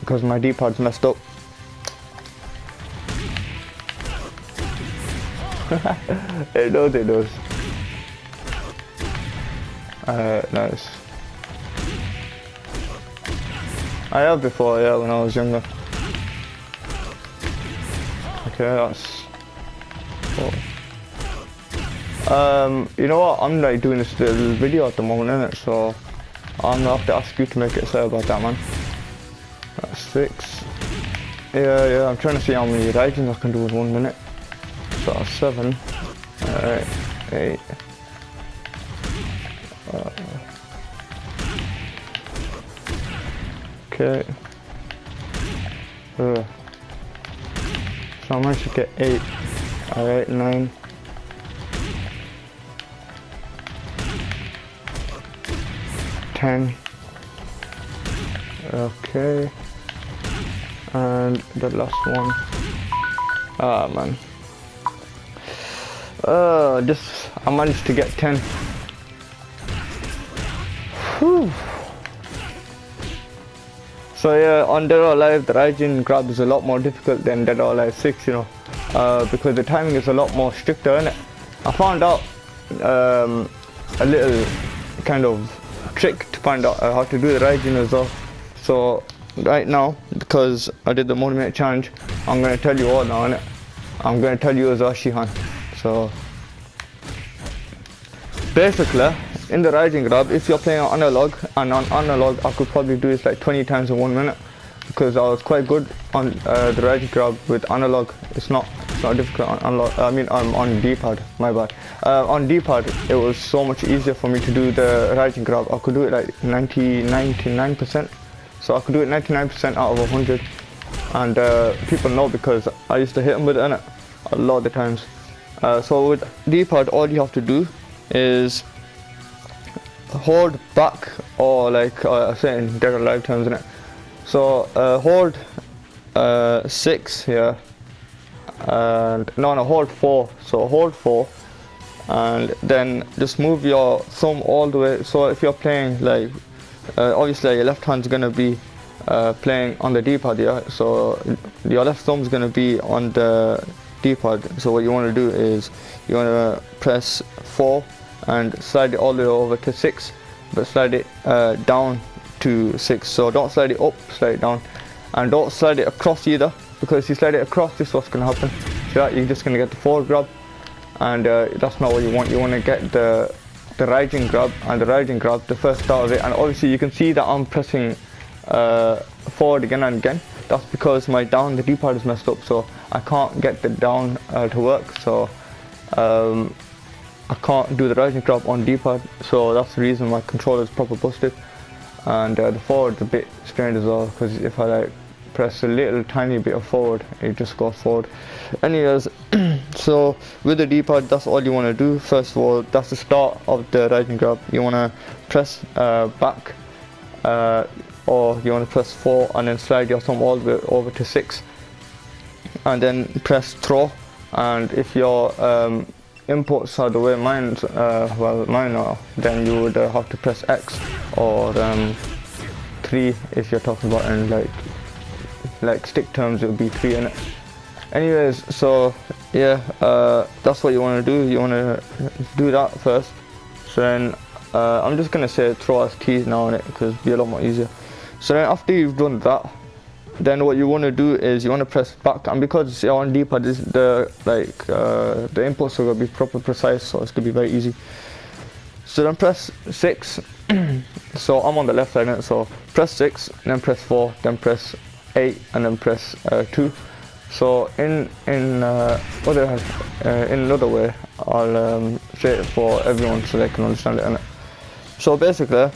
because my D-pad's messed up. It does. Nice. I have before, yeah, when I was younger. Okay, that's cool. You know what? I'm like doing this little video at the moment, innit? So I'm gonna have to ask you to make it say about that, man. That's 6. Yeah. I'm trying to see how many rajins I can do in 1 minute. So that's 7. Alright, 8. Okay. So I managed to get 8. Alright, 9. 10. Okay. And the last one. Ah, man. I managed to get 10. Whew. So yeah, on Dead or Alive, the rajin grab is a lot more difficult than Dead or Alive 6, you know, because the timing is a lot more stricter, innit? I found out a little kind of trick to find out how to do the rajin as well. So right now, because I did the motivate challenge, I'm going to tell you all now, innit? I'm going to tell you as well, Shihan. So basically, in the rajin grab, if you're playing on analog, and on analog I could probably do this like 20 times in 1 minute, because I was quite good on the rajin grab with analog. It's not difficult on analog. I mean on D-pad, my bad. On D-pad it was so much easier for me to do the rajin grab. I could do it like 99%. So I could do it 99% out of 100, and people know because I used to hit them with it, innit? A lot of the times. So with D-pad, all you have to do is hold back, or like I say in Dead or Alive terms, innit? So hold 6 here, and no, hold 4. So hold 4, and then just move your thumb all the way. So if you're playing like, obviously your left hand's gonna be playing on the D-pad, yeah. So your left thumb's gonna be on the D-pad. So what you want to do is you want to press 4 and slide it all the way over to 6, but slide it down to 6. So don't slide it up, slide it down, and don't slide it across either, because if you slide it across, this is what's going to happen. So you're just going to get the forward grab, and that's not what you want. You want to get the rajin grab, and the rajin grab, the first start of it. And obviously you can see that I'm pressing forward again and again. That's because my down, the D-pad is messed up, so I can't get the down to work. So I can't do the rajin grab on D-pad, so that's the reason my controller is proper busted. And the forward's a bit strained as well, because if I like press a little tiny bit of forward, it just goes forward. Anyways, so with the D-pad, that's all you want to do. First of all, that's the start of the rajin grab. You want to press back, or you want to press 4 and then slide your thumb all the way over to 6, and then press throw. And if your inputs are the way mine are, then you would have to press X, or 3 if you're talking about in like stick terms. It would be 3 in it. Anyways, so yeah, that's what you want to do. You want to do that first. So then I'm just gonna say throw as T now in it, because it'll be a lot more easier. So then after you've done that, then what you want to do is you want to press back, and because you're on D-pad, the inputs are going to be proper precise, so it's going to be very easy. So then press 6. So I'm on the left side, so press 6, then press 4, then press 8, and then press 2. So in another way, I'll say it for everyone so they can understand it. So basically,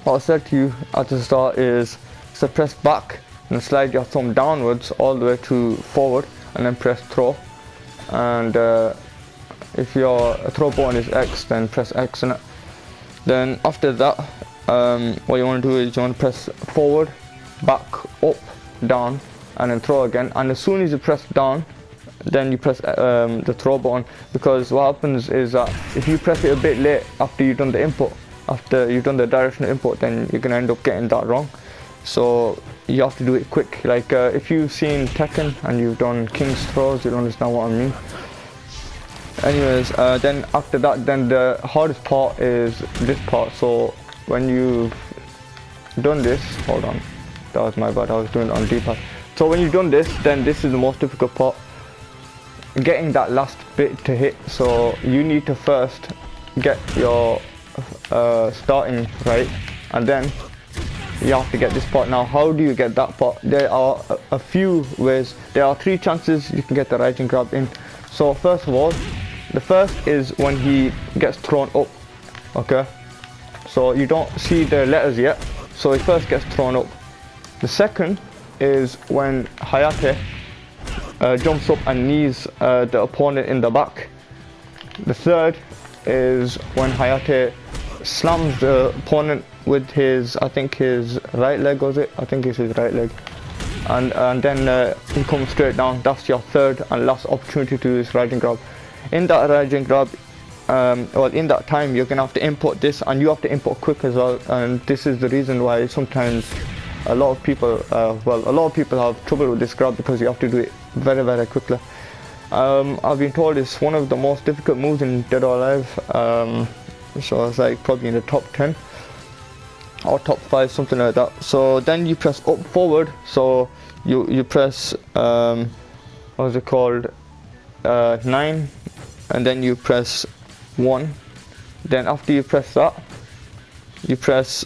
what I said to you at the start is to press back and slide your thumb downwards all the way to forward, and then press throw. And if your throw button is X, then press X in it. Then after that, what you want to do is you want to press forward, back, up, down, and then throw again. And as soon as you press down, then you press the throw button, because what happens is that if you press it a bit late after you've done the input, after you've done the directional input, then you're going to end up getting that wrong. So you have to do it quick. Like if you've seen Tekken and you've done King's Throws, you'll understand what I mean. Anyways, then after that, then the hardest part is this part. So when you've done this, hold on, that was my bad, I was doing it on D-pad. So when you've done this, then this is the most difficult part, getting that last bit to hit. So you need to first get your starting right, and then you have to get this part. Now how do you get that part? There are a few ways. There are 3 chances you can get the rajin grab in. So first of all, the first is when he gets thrown up, okay? So you don't see the letters yet, so he first gets thrown up. The second is when Hayate jumps up and knees the opponent in the back. The third is when Hayate slams the opponent with his, I think his right leg, was it? I think it's his right leg. And then he comes straight down. That's your third and last opportunity to do this rajin grab. In that rajin grab, well, in that time, you're gonna have to import this, and you have to import quick as well. And this is the reason why sometimes a lot of people, well, a lot of people have trouble with this grab, because you have to do it very, very quickly. I've been told it's one of the most difficult moves in Dead or Alive. So it's like probably in the top 10 or top 5, something like that. So then you press up forward. So you press what's it called, 9, and then you press 1. Then after you press that, you press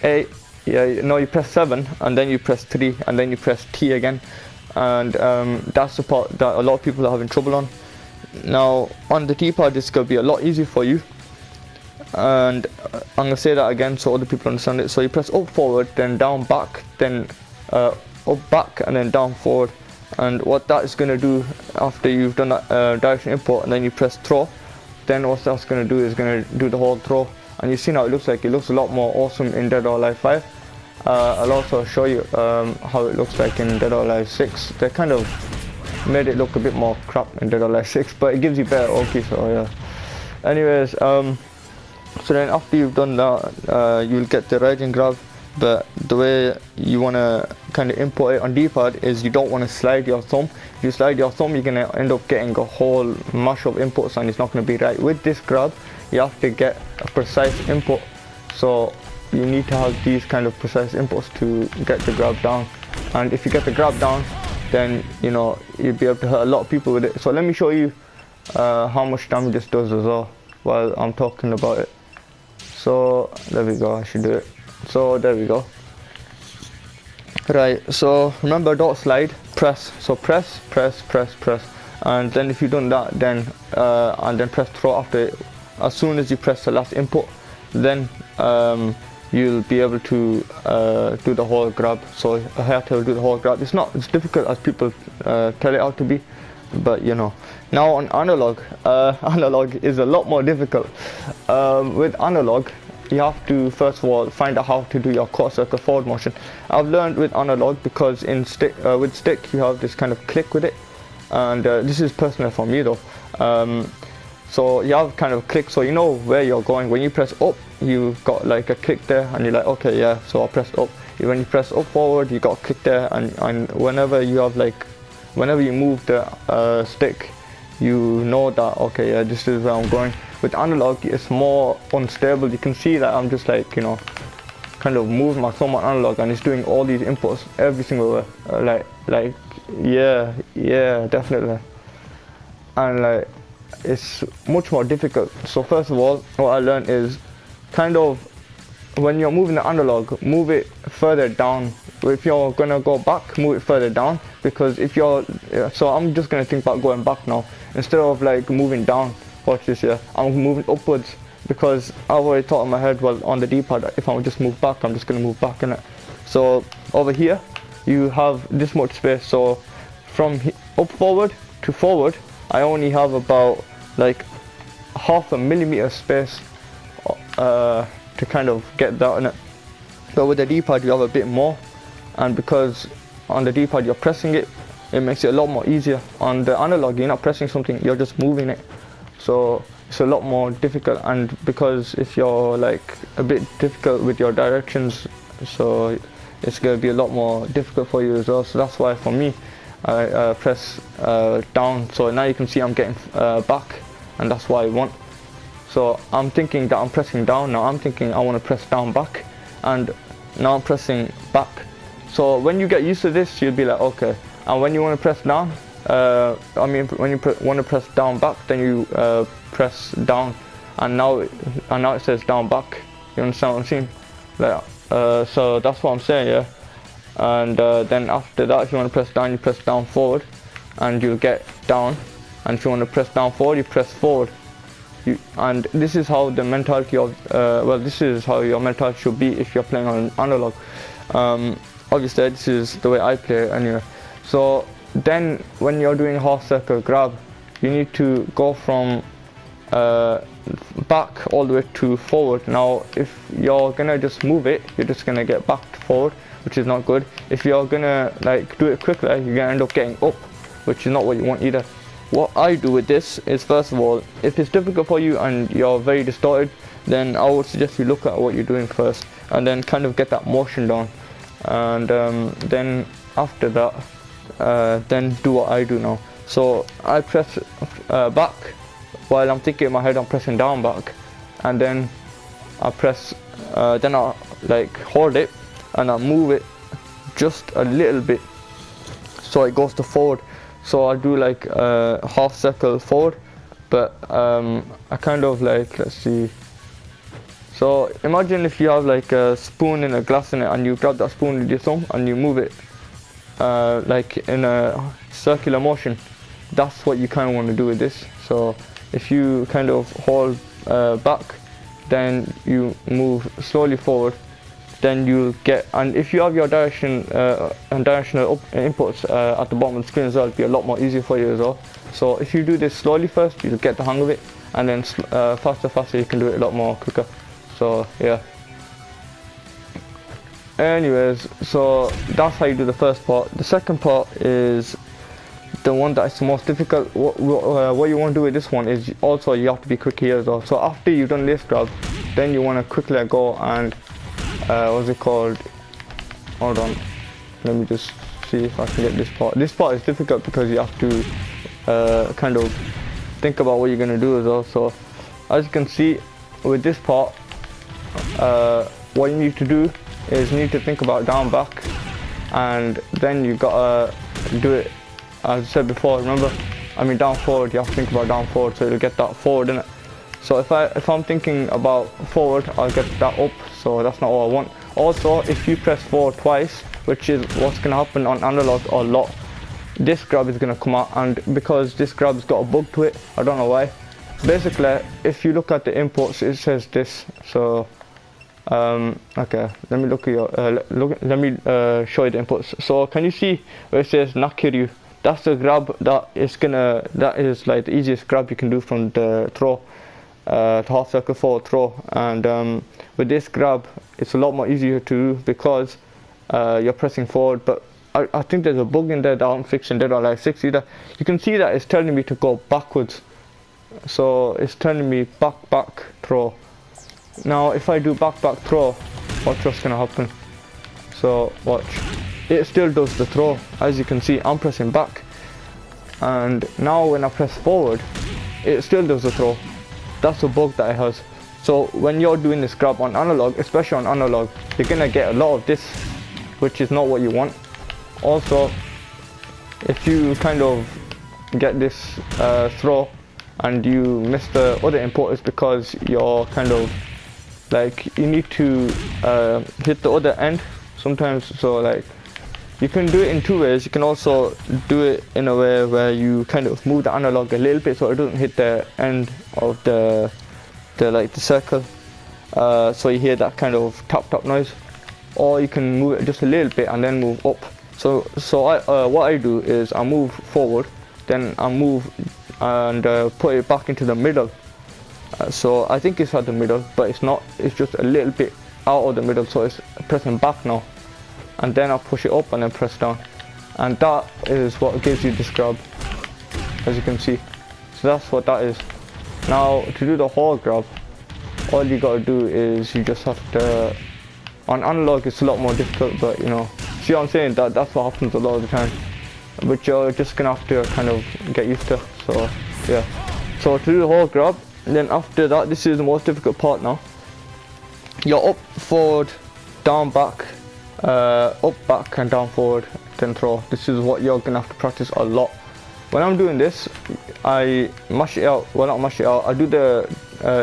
8. Yeah, no, you press 7, and then you press 3, and then you press T again. And that's the part that a lot of people are having trouble on. Now on the D-pad, this could be a lot easier for you. And I'm gonna say that again so other people understand it. So you press up forward, then down back, then up back, and then down forward. And what that is gonna do after you've done that direction import, and then you press throw, then what that's gonna do is gonna do the whole throw. And you see how it looks like. It looks a lot more awesome in Dead or Alive 5. I'll also show you how it looks like in Dead or Alive 6. They kind of made it look a bit more crap in Dead or Alive 6, but it gives you better ulti, so yeah. Anyways, so then after you've done that, you'll get the rajin grab. But the way you want to kind of import it on D-pad is you don't want to slide your thumb. If you slide your thumb, you're going to end up getting a whole mash of inputs, and it's not going to be right. With this grab, you have to get a precise input. So you need to have these kind of precise inputs to get the grab down. And if you get the grab down, then you know you'll be able to hurt a lot of people with it. So let me show you how much damage this does as well while I'm talking about it. So there we go, I should do it. So there we go. Right, so remember, don't slide, press. So press, press, press, press. And then if you've done that, then and then press throw after it. As soon as you press the last input, then you'll be able to do the whole grab. So Hayate will do the whole grab. It's not as difficult as people tell it out to be, but you know. Now on analog, analog is a lot more difficult. With analog, you have to first of all find out how to do your quarter circle forward motion. I've learned with analog because in stick, with stick you have this kind of click with it, and this is personal for me though. So you have kind of click, so you know where you're going. When you press up, you've got like a click there, and you're like, okay, yeah, so I'll press up. When you press up forward, you got a click there, and whenever you have like, whenever you move the stick, you know that, okay, yeah, this is where I'm going. With analog, it's more unstable. You can see that I'm just like, you know, kind of moving my thumb on analog, and it's doing all these inputs every single way. Like, yeah, definitely. And like, it's much more difficult. So first of all, what I learned is kind of when you're moving the analog, move it further down. If you're gonna go back, move it further down, because if you're, so I'm just gonna think about going back now instead of like moving down. Watch this here, I'm moving upwards, because I've already thought in my head, well, on the D-pad, if I just move back, I'm just gonna move back in it. So over here, you have this much space. So from up forward to forward, I only have about like 0.5 millimeter space to kind of get that in it. But with the D-pad, you have a bit more, and because on the D-pad you're pressing it, it makes it a lot more easier. On the analog, you're not pressing something, you're just moving it. So it's a lot more difficult, and because if you're like a bit difficult with your directions, so it's going to be a lot more difficult for you as well. So that's why for me, I press down. So now you can see I'm getting back, and that's what I want. So I'm thinking that I'm pressing down. Now I'm thinking I want to press down back, and now I'm pressing back. So when you get used to this, you'll be like, okay. And when you want to press down, when you want to press down back, then you press down, and now it says down back. You understand what I'm saying? Like, so that's what I'm saying, yeah. And then after that, if you want to press down, you press down forward, and you'll get down. And if you want to press down forward, you press forward. And this is how the mentality of this is how your mentality should be if you're playing on analog. Obviously, this is the way I play it anyway. So then, when you're doing half circle grab, you need to go from back all the way to forward. Now, if you're gonna just move it, you're just gonna get back to forward, which is not good. If you're gonna like do it quickly, you're gonna end up getting up, which is not what you want either. What I do with this is, first of all, if it's difficult for you and you're very distorted, then I would suggest you look at what you're doing first, and then kind of get that motion down, and then after that, then do what I do now. So I press back while I'm thinking in my head I'm pressing down back, and then I press, then I like hold it and I move it just a little bit so it goes to forward. So I do like half circle forward, but I kind of like, let's see. So imagine if you have like a spoon in a glass in it, and you grab that spoon with your thumb and you move it like in a circular motion. That's what you kind of want to do with this. So if you kind of hold back, then you move slowly forward, then you'll get, and if you have your directional inputs at the bottom of the screen as well, it'll be a lot more easier for you as well. So if you do this slowly first, you'll get the hang of it, and then faster you can do it a lot more quicker. So yeah. Anyways, so that's how you do the first part. The second part is the one that is the most difficult. What you want to do with this one is also you have to be quick here as well. So after you've done this grab, then you want to quickly go and what's it called? Hold on, let me just see if I can get this part. This part is difficult because you have to kind of think about what you're going to do as well. So as you can see with this part, what you need to do is you need to think about down back, and then you gotta do it as I said before. Remember, down forward, you have to think about down forward, so you'll get that forward in it. So if I'm thinking about forward, I'll get that up, so that's not what I want. Also, if you press forward twice, which is what's going to happen on analog a lot, this grab is going to come out, and because this grab's got a bug to it, I don't know why. Basically, if you look at the inputs, it says this. So okay, let me look at your let me show you the inputs. So can you see where it says Nakiryu? That's the grab that is like the easiest grab you can do from the throw, the half circle forward throw. And with this grab, it's a lot more easier to do because you're pressing forward. But I think there's a bug in there that I'm fixing. Dead on like 60. You can see that it's telling me to go backwards. So it's telling me back throw. Now if I do back throw, watch what's gonna happen. So watch, it still does the throw. As you can see, I'm pressing back, and now when I press forward, it still does the throw. That's a bug that it has. So when you're doing this grab on analog, especially on analog, you're gonna get a lot of this, which is not what you want. Also, if you kind of get this throw and you miss the other input, it's because you're kind of like, you need to hit the other end sometimes. So like, you can do it in two ways. You can also do it in a way where you kind of move the analog a little bit so it doesn't hit the end of the circle, so you hear that kind of tap noise. Or you can move it just a little bit and then move up. So what I do is I move forward, then I move and put it back into the middle. So I think it's at the middle, but it's not. It's just a little bit out of the middle, so it's pressing back now. And then I push it up and then press down, and that is what gives you this grab, as you can see. So that's what that is. Now to do the whole grab, all you gotta do is you just have to On analog it's a lot more difficult, but you know, see what I'm saying, that's what happens a lot of the time, which you're just gonna have to kind of get used to. So yeah, so to do the whole grab, then after that, this is the most difficult part now. You're up, forward, down, back, up, back, and down, forward, then throw. This is what you're gonna have to practice a lot. When I'm doing this, I mash it out. Well, not mash it out. I do the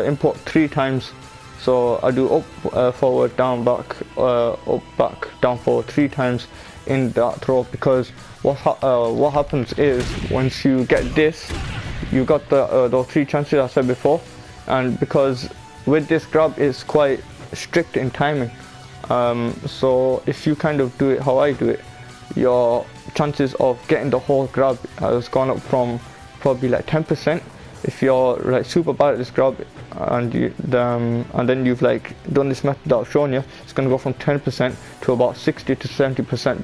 input 3 times. So I do up, forward, down, back, up, back, down, forward 3 times in that throw, because what happens is once you get this, you got those 3 chances I said before, and because with this grab it's quite strict in timing. So if you kind of do it how I do it, your chances of getting the whole grab has gone up from probably like 10%. If you're like super bad at this grab and then you've like done this method that I've shown you, it's going to go from 10% to about 60 to 70%,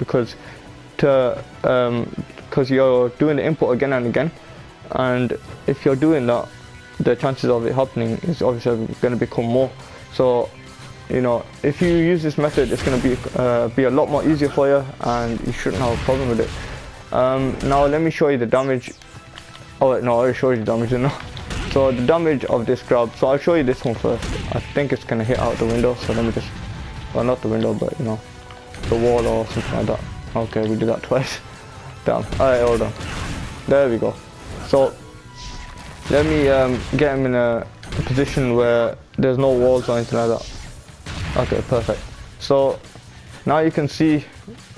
because you're doing the input again and again, and if you're doing that, the chances of it happening is obviously going to become more. So you know, if you use this method, it's going to be a lot more easier for you, and you shouldn't have a problem with it. Now let me show you the damage. Oh wait, no, I already showed you the damage, didn't I? So the damage of this grab, so I'll show you this one first. I think it's going to hit out the window, so let me just, well, not the window, but you know, the wall or something like that. Okay, we did that twice. Damn. Alright, hold on. There we go. So let me get him in a position where there's no walls or anything like that. Okay, perfect. So now you can see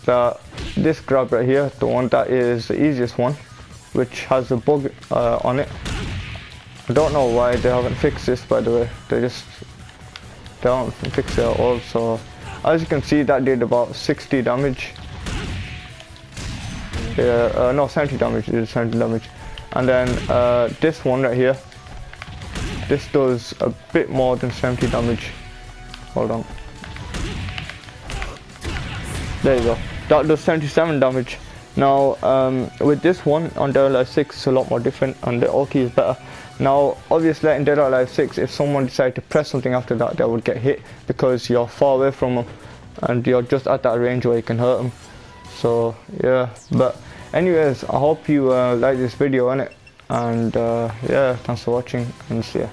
that this grab right here, the one that is the easiest one, which has a bug on it. I don't know why they haven't fixed this, by the way. They don't fix it at all. So as you can see, that did about 60 damage. Yeah, no, 70 damage. It did 70 damage. And then this one right here, this does a bit more than 70 damage. Hold on. There you go. That does 77 damage. Now with this one on Dead or Alive 6, it's a lot more different, and the O key is better. Now obviously in Dead or Alive 6, if someone decided to press something after that, they would get hit because you're far away from them and you're just at that range where you can hurt them. So yeah, but anyways, I hope you like this video, innit? And yeah, thanks for watching, and see ya.